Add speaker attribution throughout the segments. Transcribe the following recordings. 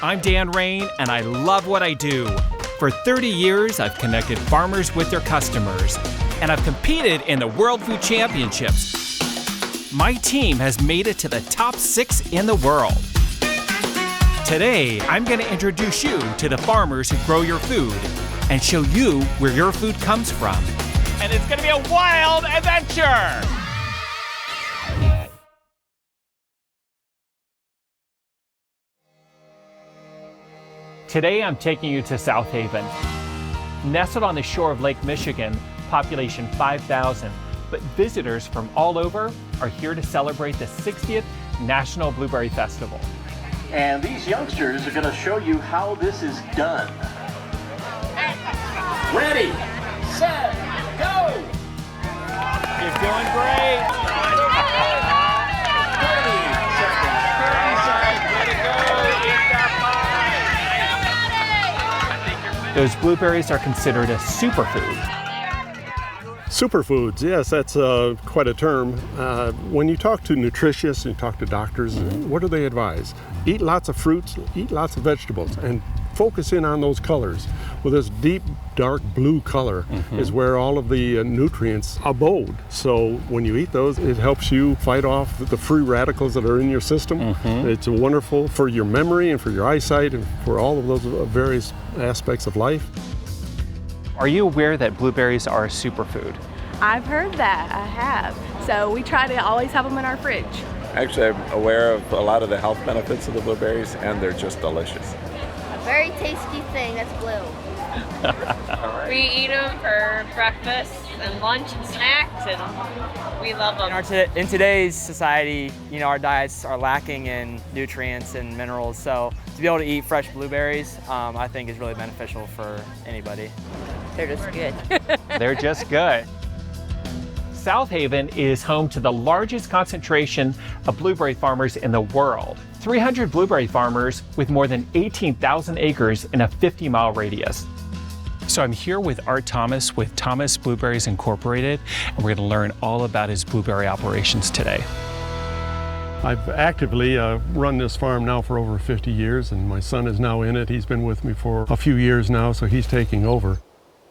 Speaker 1: I'm Dan Rain, and I love what I do. For 30 years, I've connected farmers with their customers, and I've competed in the World Food Championships. My team has made it to the top 6 in the world. Today, I'm going to introduce you to the farmers who grow your food and show you where your food comes from. And it's going to be a wild adventure! Today, I'm taking you to South Haven. Nestled on the shore of Lake Michigan, population 5,000, but visitors from all over are here to celebrate the 60th National Blueberry Festival.
Speaker 2: And these youngsters are going to show you how this is done. Ready, set, go!
Speaker 1: You're doing great!
Speaker 2: 30 seconds.
Speaker 1: Way to go! Eat that pie! Those blueberries are considered a superfood.
Speaker 3: Superfoods, yes, that's quite a term. When you talk to nutritionists and you talk to doctors, what do they advise? Eat lots of fruits, eat lots of vegetables, and focus in on those colors. Well, this deep, dark blue color is where all of the nutrients abode. So when you eat those, it helps you fight off the free radicals that are in your system. It's wonderful for your memory and for your eyesight and for all of those various aspects of life.
Speaker 1: Are you aware that blueberries are a superfood?
Speaker 4: I've heard that, I have. So we try to always have them in our fridge.
Speaker 5: Actually, I'm aware of a lot of the health benefits of the blueberries, and they're just delicious.
Speaker 6: A very tasty thing that's blue.
Speaker 7: We eat them for breakfast and lunch and snacks, and we love them.
Speaker 8: In today's society, you know, our diets are lacking in nutrients and minerals, so to be able to eat fresh blueberries, I think is really beneficial for anybody.
Speaker 6: They're just good.
Speaker 1: They're just good. South Haven is home to the largest concentration of blueberry farmers in the world. 300 blueberry farmers with more than 18,000 acres in a 50-mile radius. So I'm here with Art Thomas with Thomas Blueberries Incorporated, and we're going to learn all about his blueberry operations today.
Speaker 3: I've actively run this farm now for over 50 years, and my son is now in it. He's been with me for a few years now, so he's taking over.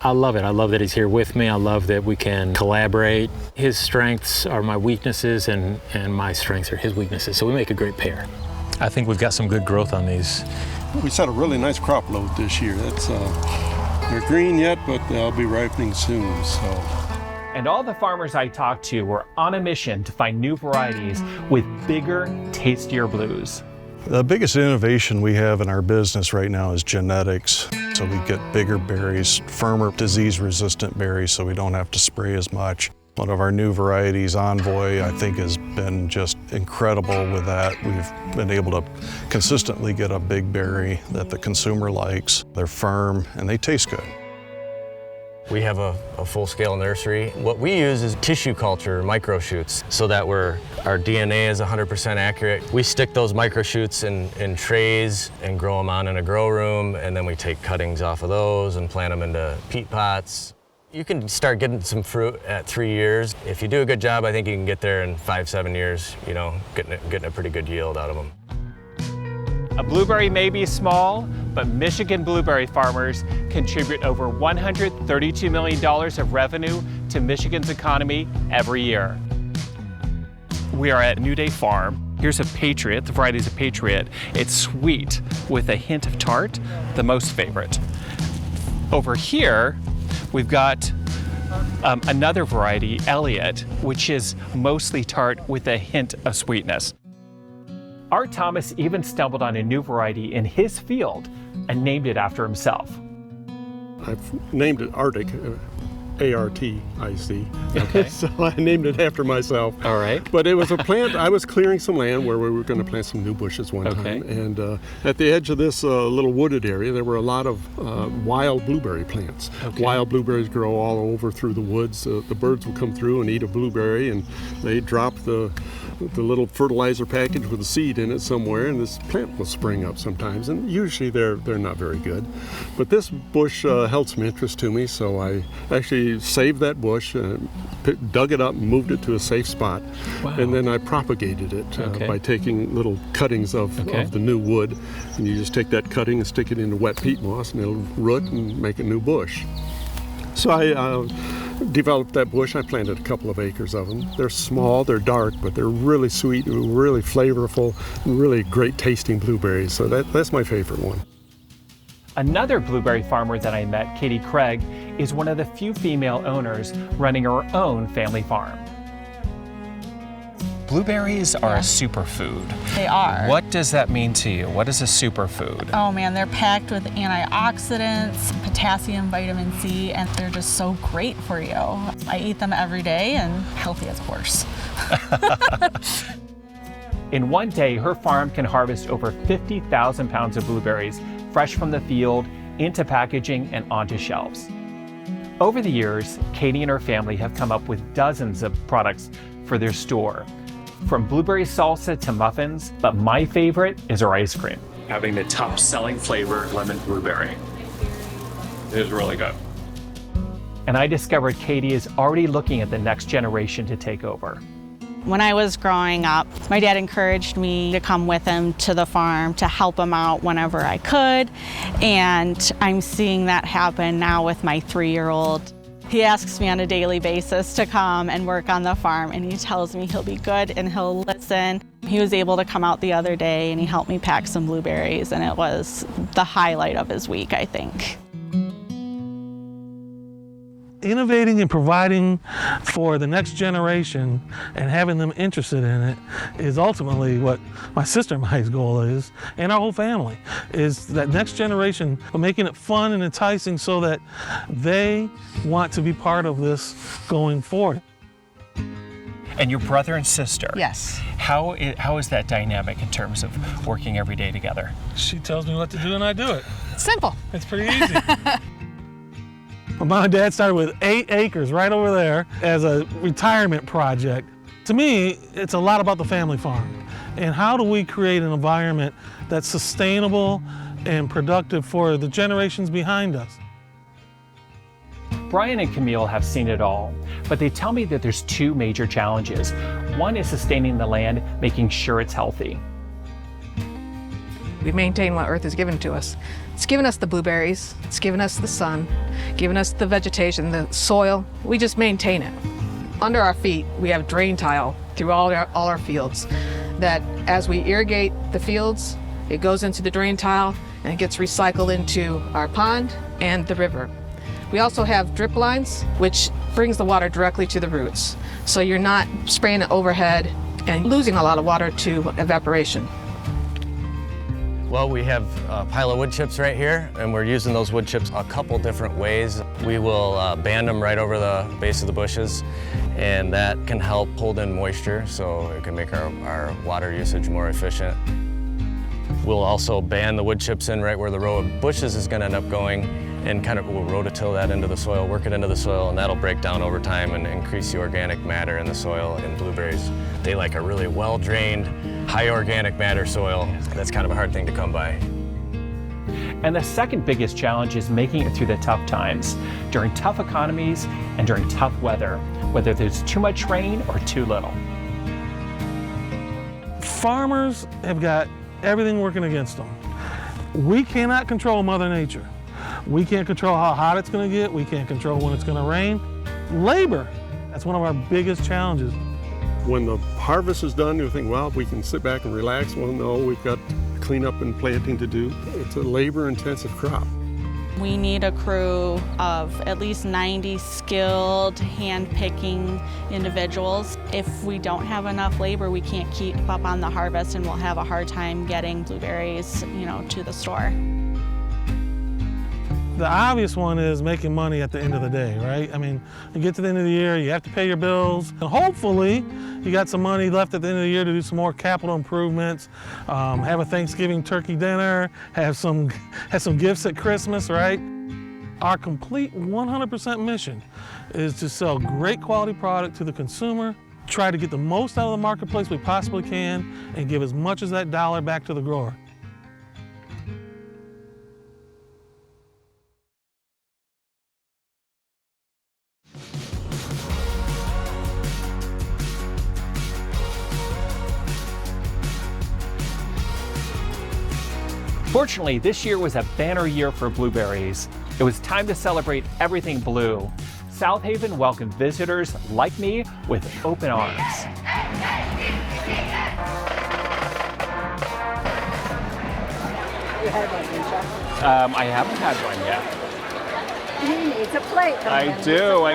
Speaker 9: I love it. I love that he's here with me. I love that we can collaborate. His strengths are my weaknesses, and my strengths are his weaknesses, so we make a great pair.
Speaker 10: I think we've got some good growth on these.
Speaker 3: We set a really nice crop load this year. They're green yet, but they'll be ripening soon.
Speaker 1: And all the farmers I talked to were on a mission to find new varieties with bigger, tastier blues.
Speaker 10: The biggest innovation we have in our business right now is genetics. So we get bigger berries, firmer disease-resistant berries, so we don't have to spray as much. One of our new varieties, Envoy, I think has been just incredible with that. We've been able to consistently get a big berry that the consumer likes. They're firm and they taste good.
Speaker 11: We have a full-scale nursery. What we use is tissue culture microshoots so that our DNA is 100% accurate. We stick those microshoots in trays and grow them on in a grow room, and then we take cuttings off of those and plant them into peat pots. You can start getting some fruit at 3 years. If you do a good job, I think you can get there in 5-7 years, you know, getting a pretty good yield out of them.
Speaker 1: A blueberry may be small, but Michigan blueberry farmers contribute over $132 million of revenue to Michigan's economy every year. We are at New Day Farm. Here's a Patriot. The variety is a Patriot. It's sweet with a hint of tart, the most favorite. Over here, we've got another variety, Elliott, which is mostly tart with a hint of sweetness. Art Thomas even stumbled on a new variety in his field and named it after himself.
Speaker 3: I've named it Arctic, A-R-T-I-C.
Speaker 1: Okay.
Speaker 3: So I named it after myself.
Speaker 1: All right.
Speaker 3: But it was a plant, I was clearing some land where we were going to plant some new bushes one time. And at the edge of this little wooded area, there were a lot of wild blueberry plants.
Speaker 1: Okay.
Speaker 3: Wild blueberries grow all over through the woods. The birds will come through and eat a blueberry, and they drop the little fertilizer package with a seed in it somewhere, and this plant will spring up sometimes, and usually they're not very good. But this bush held some interest to me, so I actually I saved that bush, dug it up, and moved it to a safe spot, and then I propagated it by taking little cuttings of the new wood, and you just take that cutting and stick it into wet peat moss, and it'll root and make a new bush. So I developed that bush. I planted a couple of acres of them. They're small, they're dark, but they're really sweet, really flavorful, really great tasting blueberries. So that's my favorite one.
Speaker 1: Another blueberry farmer that I met, Katie Craig, is one of the few female owners running her own family farm. Blueberries are a superfood.
Speaker 12: They are.
Speaker 1: What does that mean to you? What is a superfood?
Speaker 12: Oh man, they're packed with antioxidants, potassium, vitamin C, and they're just so great for you. I eat them every day and healthy as a horse.
Speaker 1: In one day, her farm can harvest over 50,000 pounds of blueberries fresh from the field into packaging and onto shelves. Over the years, Katie and her family have come up with dozens of products for their store, from blueberry salsa to muffins, but my favorite is her ice cream. Having the top selling flavor, lemon blueberry. It is really good. And I discovered Katie is already looking at the next generation to take over.
Speaker 12: When I was growing up, my dad encouraged me to come with him to the farm to help him out whenever I could, and I'm seeing that happen now with my 3-year-old. He asks me on a daily basis to come and work on the farm, and he tells me he'll be good and he'll listen. He was able to come out the other day and he helped me pack some blueberries, and it was the highlight of his week, I think.
Speaker 13: Innovating and providing for the next generation and having them interested in it is ultimately what my sister and my goal is, and our whole family, is that next generation, making it fun and enticing so that they want to be part of this going forward.
Speaker 1: And your brother and sister.
Speaker 12: Yes.
Speaker 1: How is that dynamic in terms of working every day together?
Speaker 13: She tells me what to do and I do it.
Speaker 12: Simple.
Speaker 13: It's pretty easy. My mom and dad started with 8 acres right over there as a retirement project. To me, it's a lot about the family farm. And how do we create an environment that's sustainable and productive for the generations behind us?
Speaker 1: Brian and Camille have seen it all, but they tell me that there's 2 major challenges. One is sustaining the land, making sure it's healthy.
Speaker 14: We maintain what Earth has given to us. It's given us the blueberries, it's given us the sun, given us the vegetation, the soil. We just maintain it. Under our feet, we have drain tile through all our fields, that as we irrigate the fields, it goes into the drain tile and it gets recycled into our pond and the river. We also have drip lines, which brings the water directly to the roots. So you're not spraying it overhead and losing a lot of water to evaporation.
Speaker 11: Well, we have a pile of wood chips right here, and we're using those wood chips a couple different ways. We will band them right over the base of the bushes, and that can help hold in moisture, so it can make our water usage more efficient. We'll also band the wood chips in right where the row of bushes is going to end up going, and kind of we'll rototill that into the soil, work it into the soil, and that'll break down over time and increase the organic matter in the soil. And blueberries, they like a really well-drained, high organic matter soil. That's kind of a hard thing to come by.
Speaker 1: And the second biggest challenge is making it through the tough times, during tough economies and during tough weather, whether there's too much rain or too little.
Speaker 13: Farmers have got everything working against them. We cannot control Mother Nature. We can't control how hot it's going to get. We can't control when it's going to rain. Labor, that's one of our biggest challenges.
Speaker 3: When the harvest is done, you think, well, we can sit back and relax. Well, no, we've got cleanup and planting to do. It's a labor-intensive crop.
Speaker 12: We need a crew of at least 90 skilled, hand-picking individuals. If we don't have enough labor, we can't keep up on the harvest, and we'll have a hard time getting blueberries, to the store.
Speaker 13: The obvious one is making money at the end of the day, right? I mean, you get to the end of the year, you have to pay your bills, and hopefully you got some money left at the end of the year to do some more capital improvements, have a Thanksgiving turkey dinner, have some gifts at Christmas, right? Our complete 100% mission is to sell great quality product to the consumer, try to get the most out of the marketplace we possibly can, and give as much as that dollar back to the grower.
Speaker 1: Unfortunately, this year was a banner year for blueberries. It was time to celebrate everything blue. South Haven welcomed visitors like me with open arms.
Speaker 15: You had one, didn't you?
Speaker 1: I haven't had one yet.
Speaker 15: He needs a plate.
Speaker 1: I do.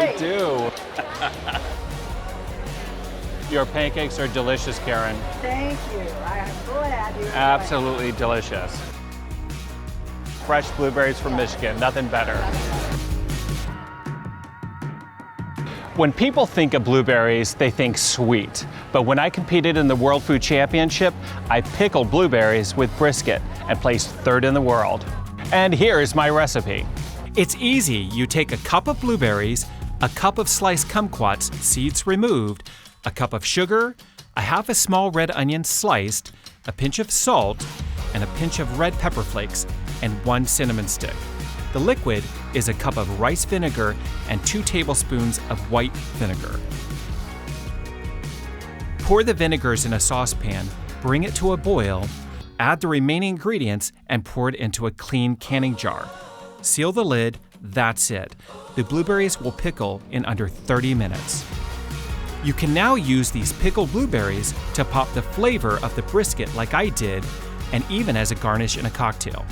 Speaker 1: Your pancakes are delicious, Karen.
Speaker 15: Thank you. I'm glad you
Speaker 1: Absolutely delicious. Fresh blueberries from Michigan, nothing better. When people think of blueberries, they think sweet. But when I competed in the World Food Championship, I pickled blueberries with brisket and placed third in the world. And here's my recipe. It's easy. You take a cup of blueberries, a cup of sliced kumquats, seeds removed, a cup of sugar, a half a small red onion sliced, a pinch of salt, and a pinch of red pepper flakes, and 1 cinnamon stick. The liquid is a cup of rice vinegar and 2 tablespoons of white vinegar. Pour the vinegars in a saucepan, bring it to a boil, add the remaining ingredients, and pour it into a clean canning jar. Seal the lid, that's it. The blueberries will pickle in under 30 minutes. You can now use these pickled blueberries to pop the flavor of the brisket like I did, and even as a garnish in a cocktail.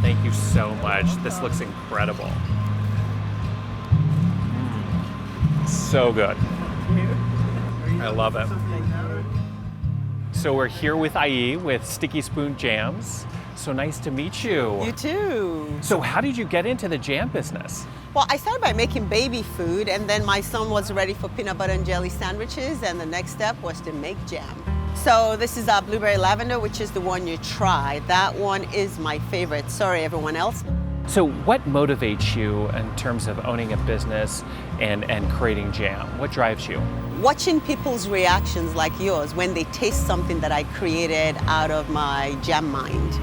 Speaker 1: Thank you so much. This looks incredible. So good. I love it. So we're here with IE with Sticky Spoon Jams. So nice to meet you.
Speaker 16: You too.
Speaker 1: So how did you get into the jam business?
Speaker 16: Well, I started by making baby food, and then my son was ready for peanut butter and jelly sandwiches, and the next step was to make jam. So this is our blueberry lavender, which is the one you tried. That one is my favorite. Sorry, everyone else.
Speaker 1: So what motivates you in terms of owning a business and creating jam? What drives you?
Speaker 16: Watching people's reactions like yours when they taste something that I created out of my jam mind.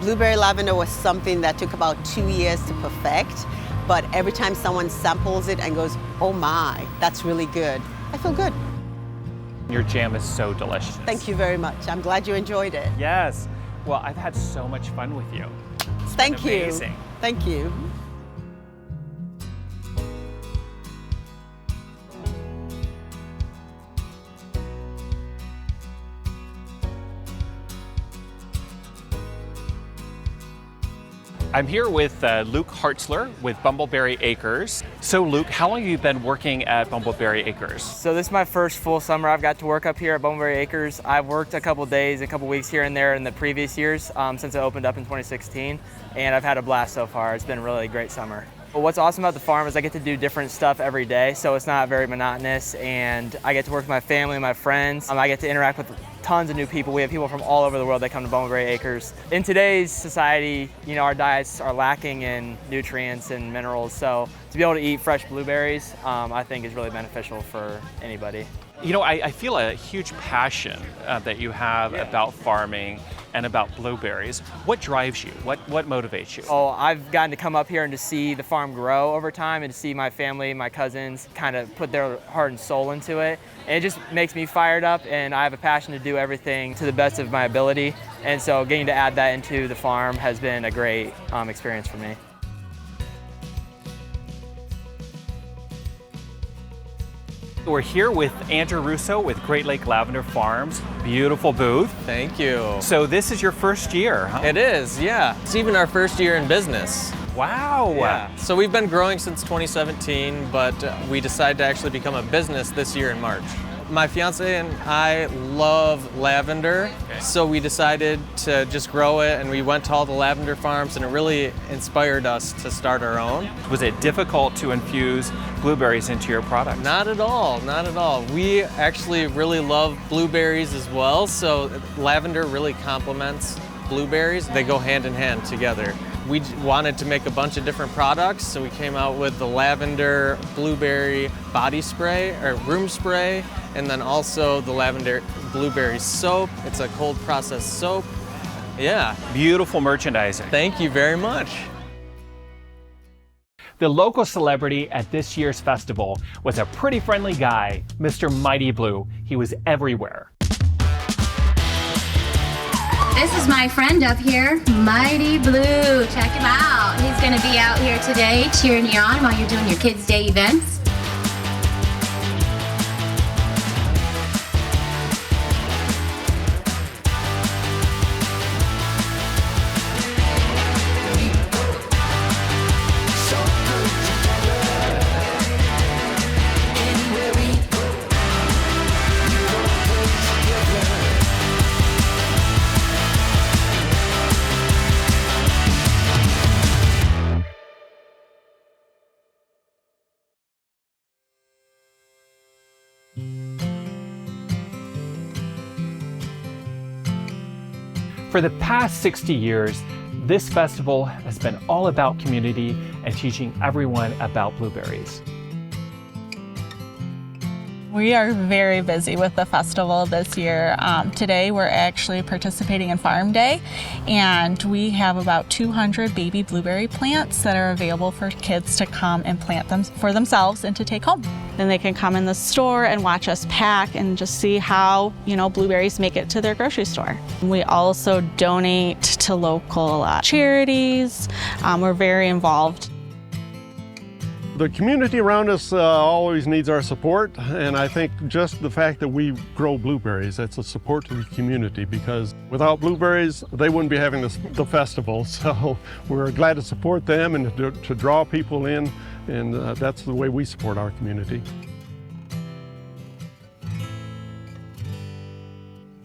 Speaker 16: Blueberry lavender was something that took about 2 years to perfect, but every time someone samples it and goes, oh my, that's really good, I feel good.
Speaker 1: Your jam is so delicious.
Speaker 16: Thank you very much. I'm glad you enjoyed it.
Speaker 1: Yes. Well, I've had so much fun with you. It's
Speaker 16: Thank
Speaker 1: been
Speaker 16: you.
Speaker 1: amazing.
Speaker 16: Thank you.
Speaker 1: I'm here with Luke Hartzler with Bumbleberry Acres. So Luke, how long have you been working at Bumbleberry Acres?
Speaker 8: So this is my first full summer I've got to work up here at Bumbleberry Acres. I've worked a couple days, a couple weeks here and there in the previous years since it opened up in 2016, and I've had a blast so far. It's been a really great summer. But what's awesome about the farm is I get to do different stuff every day, so it's not very monotonous, and I get to work with my family and my friends. I get to interact with tons of new people. We have people from all over the world that come to Bumbleberry Acres. In today's society, our diets are lacking in nutrients and minerals, so to be able to eat fresh blueberries, I think is really beneficial for anybody.
Speaker 1: I feel a huge passion that you have about farming and about blueberries. What drives you? What motivates you?
Speaker 8: Oh, I've gotten to come up here and to see the farm grow over time and to see my family, my cousins kind of put their heart and soul into it. And it just makes me fired up, and I have a passion to do everything to the best of my ability. And so getting to add that into the farm has been a great experience for me.
Speaker 1: We're here with Andrew Russo with Great Lake Lavender Farms. Beautiful booth.
Speaker 17: Thank you.
Speaker 1: So this is your first year, huh?
Speaker 17: It is, yeah. It's even our first year in business.
Speaker 1: Wow.
Speaker 17: Yeah. So we've been growing since 2017, but we decided to actually become a business this year in March. My fiance and I love lavender, so we decided to just grow it, and we went to all the lavender farms, and it really inspired us to start our own.
Speaker 1: Was it difficult to infuse blueberries into your product?
Speaker 17: Not at all, not at all. We actually really love blueberries as well, so lavender really complements blueberries. They go hand in hand together. We wanted to make a bunch of different products, so we came out with the lavender blueberry body spray, or room spray, and then also the lavender blueberry soap. It's a cold processed soap. Yeah.
Speaker 1: Beautiful merchandising.
Speaker 17: Thank you very much.
Speaker 1: The local celebrity at this year's festival was a pretty friendly guy, Mr. Mighty Blue. He was everywhere.
Speaker 18: This is my friend up here, Mighty Blue. Check him out. He's going to be out here today cheering you on while you're doing your Kids' Day events.
Speaker 1: For the past 60 years, this festival has been all about community and teaching everyone about blueberries.
Speaker 12: We are very busy with the festival this year. Today we're actually participating in Farm Day, and we have about 200 baby blueberry plants that are available for kids to come and plant them for themselves and to take home. Then they can come in the store and watch us pack and just see how, blueberries make it to their grocery store. We also donate to local charities. We're very involved.
Speaker 3: The community around us always needs our support, and I think just the fact that we grow blueberries, that's a support to the community, because without blueberries, they wouldn't be having the festival. So we're glad to support them and to draw people in, and that's the way we support our community.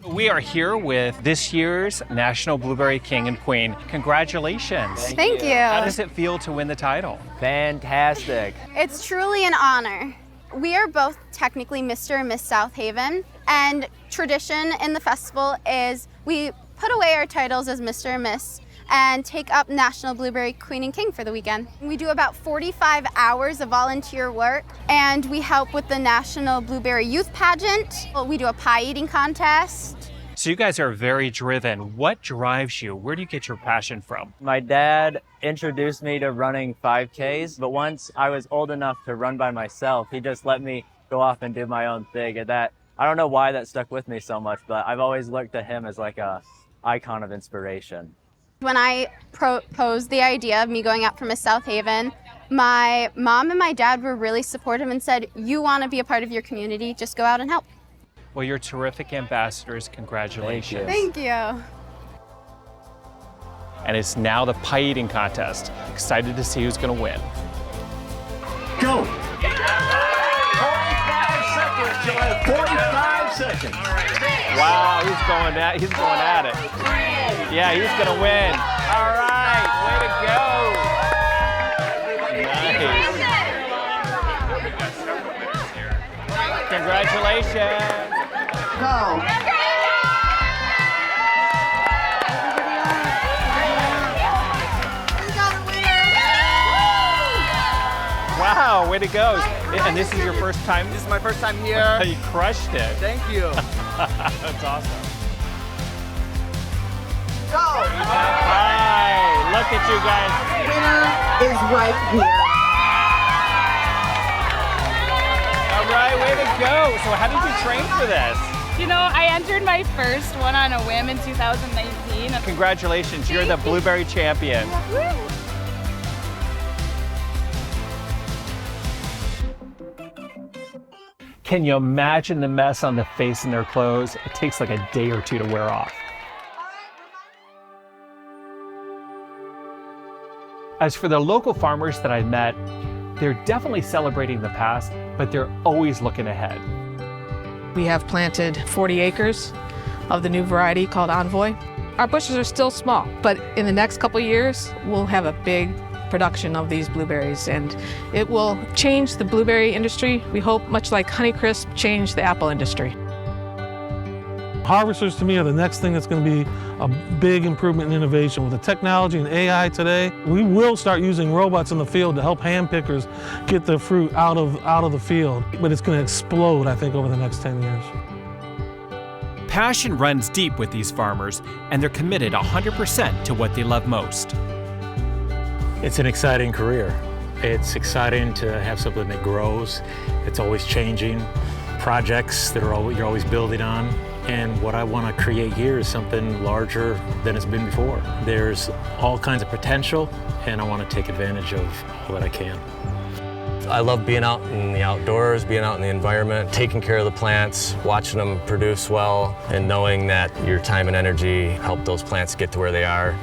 Speaker 1: We are here with this year's National Blueberry King and Queen. Congratulations.
Speaker 6: Thank you.
Speaker 1: How does it feel to win the title?
Speaker 8: Fantastic.
Speaker 6: It's truly an honor. We are both technically Mr. and Miss South Haven, and tradition in the festival is we put away our titles as Mr. and Miss and take up National Blueberry Queen and King for the weekend. We do about 45 hours of volunteer work, and we help with the National Blueberry Youth Pageant. We do a pie eating contest.
Speaker 1: So you guys are very driven. What drives you? Where do you get your passion from?
Speaker 8: My dad introduced me to running 5Ks, but once I was old enough to run by myself, he just let me go off and do my own thing. And I don't know why that stuck with me so much, but I've always looked at him as like a icon of inspiration.
Speaker 6: When I proposed the idea of me going out for Miss South Haven, my mom and my dad were really supportive and said, "You want to be a part of your community, just go out and help."
Speaker 1: Well, you're terrific ambassadors. Congratulations.
Speaker 6: Thank you.
Speaker 1: And it's now the pie eating contest. Excited to see who's going to win.
Speaker 2: Go. 45 seconds. You'll have 45 seconds.
Speaker 1: Wow, he's going at it. Yeah, he's going to win. All right, way to go. Nice. Congratulations.
Speaker 15: Go.
Speaker 1: Wow, way to go. And this is your first time?
Speaker 8: This is my first time here.
Speaker 1: You crushed it.
Speaker 8: Thank you.
Speaker 1: That's awesome.
Speaker 15: Go.
Speaker 1: Hi, look at you guys.
Speaker 15: Winner is right here.
Speaker 1: All right, way to go. So how did you train for this?
Speaker 4: I entered my first one on a whim in 2019.
Speaker 1: Congratulations, you're the blueberry champion. Can you imagine the mess on the face and their clothes? It takes like a day or two to wear off. As for the local farmers that I met, they're definitely celebrating the past, but they're always looking ahead.
Speaker 14: We have planted 40 acres of the new variety called Envoy. Our bushes are still small, but in the next couple years, we'll have a big production of these blueberries, and it will change the blueberry industry, we hope, much like Honeycrisp changed the apple industry.
Speaker 13: Harvesters to me are the next thing that's going to be a big improvement in innovation. With the technology and AI today, we will start using robots in the field to help hand pickers get the fruit out of the field. But it's going to explode, I think, over the next 10 years.
Speaker 1: Passion runs deep with these farmers, and they're committed 100% to what they love most.
Speaker 9: It's an exciting career, It's exciting to have something that grows. It's always changing. Projects that you're always building on. And what I want to create here is something larger than it's been before. There's all kinds of potential, and I want to take advantage of all that I can.
Speaker 11: I love being out in the outdoors, being out in the environment, taking care of the plants, watching them produce well, and knowing that your time and energy help those plants get to where they are.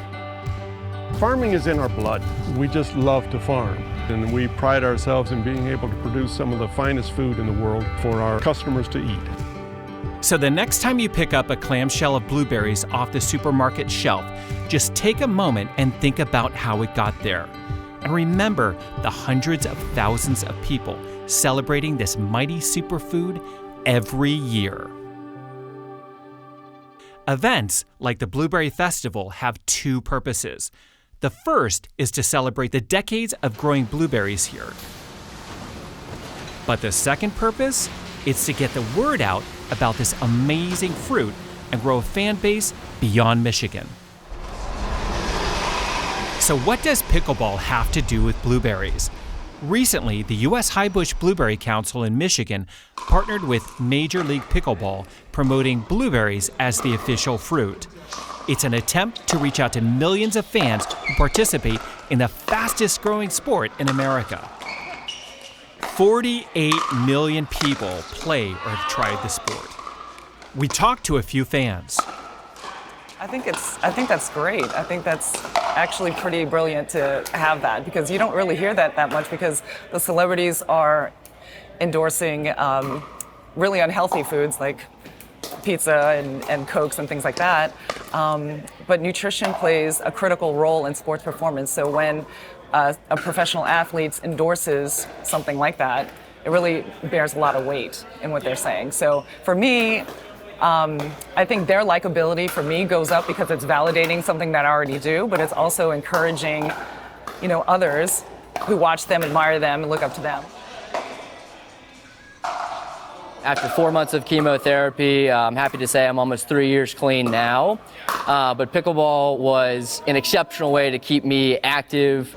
Speaker 3: Farming is in our blood. We just love to farm. And we pride ourselves in being able to produce some of the finest food in the world for our customers to eat.
Speaker 1: So the next time you pick up a clamshell of blueberries off the supermarket shelf, just take a moment and think about how it got there. And remember the hundreds of thousands of people celebrating this mighty superfood every year. Events like the Blueberry Festival have two purposes. The first is to celebrate the decades of growing blueberries here. But the second purpose is to get the word out about this amazing fruit and grow a fan base beyond Michigan. So what does pickleball have to do with blueberries? Recently, the U.S. Highbush Blueberry Council in Michigan partnered with Major League Pickleball, promoting blueberries as the official fruit. It's an attempt to reach out to millions of fans who participate in the fastest growing sport in America. 48 million people play or have tried the sport. We talked to a few fans.
Speaker 19: I think that's great. I think that's actually pretty brilliant to have that, because you don't really hear that much, because the celebrities are endorsing really unhealthy foods like pizza and Cokes and things like that. But nutrition plays a critical role in sports performance. So when a professional athlete endorses something like that, it really bears a lot of weight in what they're saying. So for me, I think their likability for me goes up because it's validating something that I already do, but it's also encouraging, others who watch them, admire them, and look up to them.
Speaker 20: After 4 months of chemotherapy, I'm happy to say I'm almost 3 years clean now. But pickleball was an exceptional way to keep me active,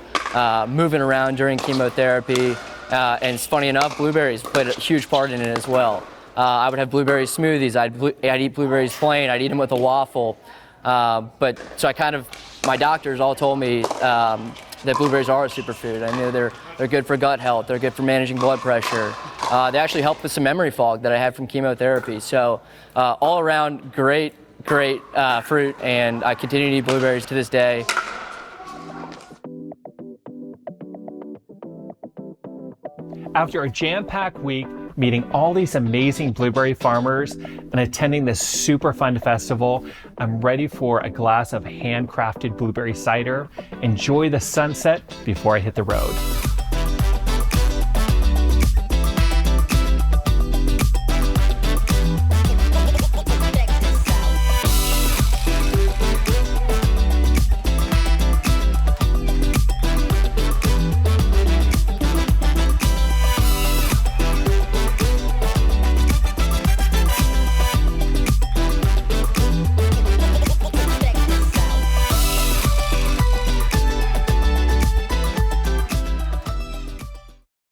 Speaker 20: moving around during chemotherapy. And it's funny enough, blueberries played a huge part in it as well. I would have blueberry smoothies. I'd eat blueberries plain. I'd eat them with a waffle. My doctors all told me that blueberries are a superfood. I knew they're good for gut health. They're good for managing blood pressure. They actually help with some memory fog that I had from chemotherapy. So all around, great fruit, and I continue to eat blueberries to this day.
Speaker 1: After a jam-packed week, meeting all these amazing blueberry farmers and attending this super fun festival, I'm ready for a glass of handcrafted blueberry cider, enjoy the sunset before I hit the road.